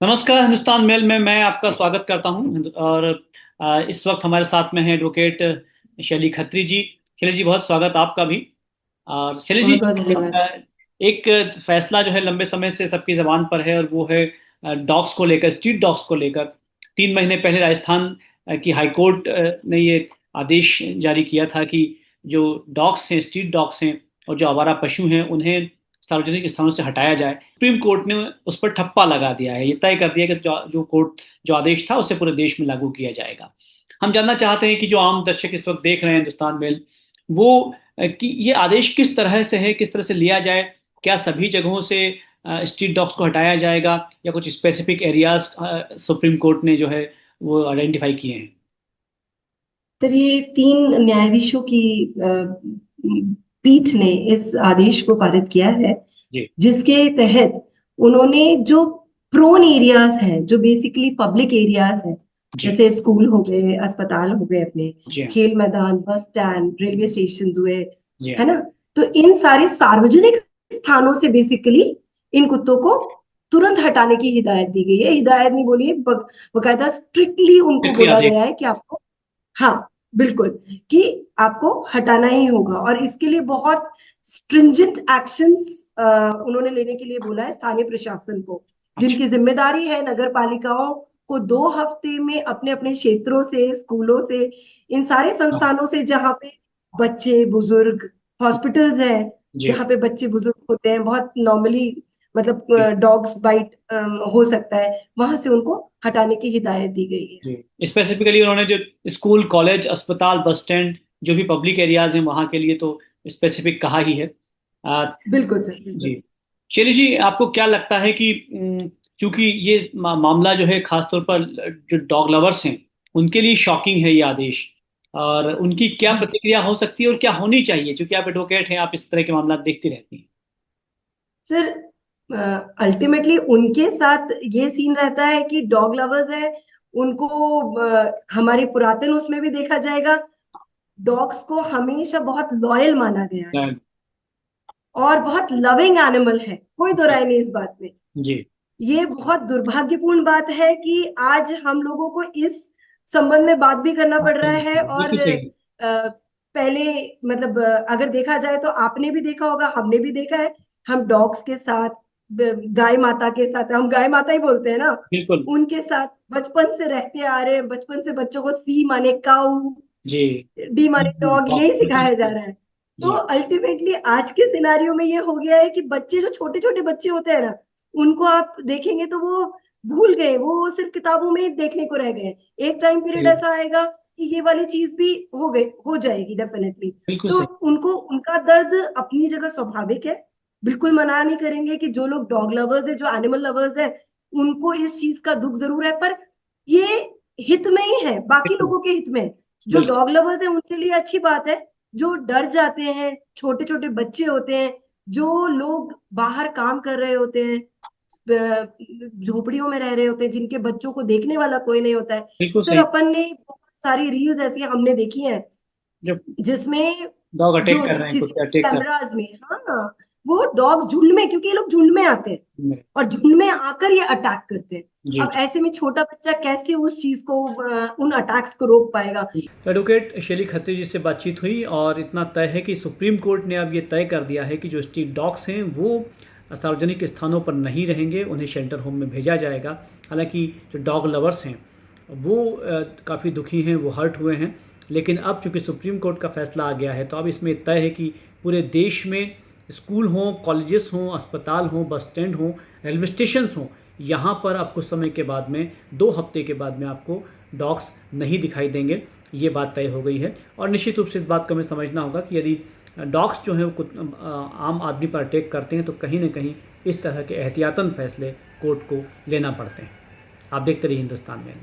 नमस्कार। हिंदुस्तान मेल में मैं आपका स्वागत करता हूं और इस वक्त हमारे साथ में हैं एडवोकेट शैली खत्री जी। शैली जी, बहुत स्वागत आपका भी। और शैली जी, बहुत बहुत धन्यवाद। एक फैसला जो है लंबे समय से सबकी जबान पर है और वो है डॉग्स को लेकर, स्ट्रीट डॉग्स को लेकर। 3 महीने पहले राजस्थान की हाई कोर्ट ने ये आदेश जारी किया था कि जो डॉग्स हैं, स्ट्रीट डॉग्स हैं और जो आवारा पशु हैं, उन्हें सार्वजनिक स्थानों से हटाया जाए। सुप्रीम कोर्ट ने उस पर ठप्पा लगा दिया है, ये तय कर दिया कि जो आदेश था उसे पूरे देश में लागू किया जाएगा। हम जानना चाहते हैं कि जो आम दर्शक इस वक्त देख रहे हैं हिंदुस्तान में, वो कि ये आदेश किस तरह से है, किस तरह से लिया जाए। क्या सभी जगहों से स्ट्रीट डॉग्स को हटाया जाएगा या कुछ स्पेसिफिक एरियाज सुप्रीम कोर्ट ने जो है वो आइडेंटिफाई किए हैं? सर, ये 3 न्यायाधीशों की पीठ ने इस आदेश को पारित किया है, जी। जिसके तहत उन्होंने जो प्रोन एरियाज हैं, जो बेसिकली पब्लिक एरियाज हैं, जी। जैसे स्कूल हो गए, अस्पताल हो गए, अपने जी हाँ। खेल मैदान, बस स्टैंड, रेलवे स्टेशन हुए, जी हाँ। है ना। तो इन सारे सार्वजनिक स्थानों से बेसिकली इन कुत्तों को तुरंत हटाने की हिदायत दी गई है। हिदायत नहीं बोलिए, बकायदा स्ट्रिक्टली उनको स्ट्रिक्टली बोला आदेश। गया है कि आपको, हाँ, बिल्कुल, कि आपको हटाना ही होगा। और इसके लिए बहुत स्ट्रिंजेंट एक्शंस उन्होंने लेने के लिए बोला है स्थानीय प्रशासन को, अच्छा। जिनकी जिम्मेदारी है नगर पालिकाओं को 2 हफ्ते में अपने अपने क्षेत्रों से, स्कूलों से, इन सारे हाँ। संस्थानों से जहाँ पे बच्चे बुजुर्ग, हॉस्पिटल्स हैं जी। जहाँ पे बच्चे बुजुर्ग होते हैं, बहुत नॉर्मली, मतलब जी। डॉग्स बाइट हो सकता है, वहां से उनको हटाने की हिदायत दी गई है। जी, स्पेसिफिकली उन्होंने जो स्कूल, कॉलेज, अस्पताल, बस स्टैंड, जो भी पब्लिक एरियाज हैं वहाँ के लिए तो स्पेसिफिक कहा ही है। आ, बिल्कुल सर, बिल्कुल। जी। शैली जी, आपको क्या लगता है कि क्योंकि ये मामला जो है खासतौर पर जो डॉग लवर्स हैं उनके लिए शॉकिंग है ये आदेश, और उनकी क्या हाँ प्रतिक्रिया हो सकती है और क्या होनी चाहिए, क्योंकि आप एडवोकेट हैं, आप इस तरह के मामला देखती रहती हैं। सर, अल्टीमेटली उनके साथ ये सीन रहता है कि डॉग लवर्स है, उनको हमारे पुरातन उसमें भी देखा जाएगा, डॉग्स को हमेशा बहुत लॉयल माना गया है और बहुत लविंग एनिमल है, कोई दो राय नहीं इस बात में। जी। ये बहुत दुर्भाग्यपूर्ण बात है कि आज हम लोगों को इस संबंध में बात भी करना पड़ रहा है। और बिल्कुल सही। पहले, मतलब अगर देखा जाए तो आपने भी देखा होगा, हमने भी देखा है, हम डॉग्स के साथ, गाय माता के साथ, हम गाय माता ही बोलते हैं ना, बिल्कुल। उनके साथ बचपन से रहते आ रहे हैं। बचपन से बच्चों को सी माने काऊ, जी। डी माने डॉग, यही बिल्कुल सिखाया जा सही। रहा है। तो जी। अल्टीमेटली आज के सिनारियो में ये हो गया है कि बच्चे, जो छोटे छोटे बच्चे होते हैं ना, उनको आप देखेंगे तो वो भूल गए, वो सिर्फ किताबों में ही देखने को रह गए। एक टाइम पीरियड सही। ऐसा आएगा कि ये वाली चीज भी हो गई, हो जाएगी डेफिनेटली। बिल्कुल तो सही। उनको, उनका दर्द अपनी जगह स्वाभाविक है, बिल्कुल मना नहीं करेंगे कि जो लोग डॉग लवर्स है, जो एनिमल लवर्स है, उनको इस चीज का दुख जरूर है। पर ये हित में ही है, बाकी बिल्कुल। लोगों के हित में है। जो बिल्कुल। डॉग लवर्स है उनके लिए अच्छी बात है, जो डर जाते हैं, छोटे छोटे बच्चे होते हैं, जो लोग बाहर काम कर रहे होते हैं, झोपड़ियों में रह रहे होते हैं, जिनके बच्चों को देखने वाला कोई नहीं होता है। बिल्कुल सर, सही। अपन ने बहुत सारी रील्स ऐसी हमने देखी हैं जब जिसमें डॉग अटैक जो कर रहे हैं, कुत्ते सीसीटीवी अटैक कर कैमराज में, हाँ, वो डॉग झुंड में, क्योंकि ये लोग झुंड में आते हैं रहे हैं। और झुंड में आकर ये अटैक करते हैं। जी। अब ऐसे में छोटा बच्चा कैसे उस चीज को, उन अटैक्स को रोक पाएगा। एडवोकेट शैली खत्री जी से बातचीत हुई और इतना तय है कि सुप्रीम कोर्ट ने अब ये तय कर दिया है कि जो स्ट्रीट डॉग्स हैं वो सार्वजनिक स्थानों पर नहीं रहेंगे, उन्हें शेल्टर होम में भेजा जाएगा। हालांकि जो डॉग लवर्स हैं वो काफ़ी दुखी हैं, वो हर्ट हुए हैं, लेकिन अब चूंकि सुप्रीम कोर्ट का फैसला आ गया है तो अब इसमें तय है कि पूरे देश में स्कूल हों, कॉलेजेस हों, अस्पताल हों, बस स्टैंड हों, रेलवे स्टेशंस हों, यहाँ पर आप कुछ समय के बाद में, 2 हफ्ते के बाद में आपको डॉग्स नहीं दिखाई देंगे। ये बात तय हो गई है और निश्चित रूप से इस बात को हमें समझना होगा कि यदि डॉग्स जो हैं वो आम आदमी पर अटैक करते हैं तो कहीं ना कहीं इस तरह के एहतियातन फैसले कोर्ट को लेना पड़ते हैं। आप देखते रहिए हिंदुस्तान में।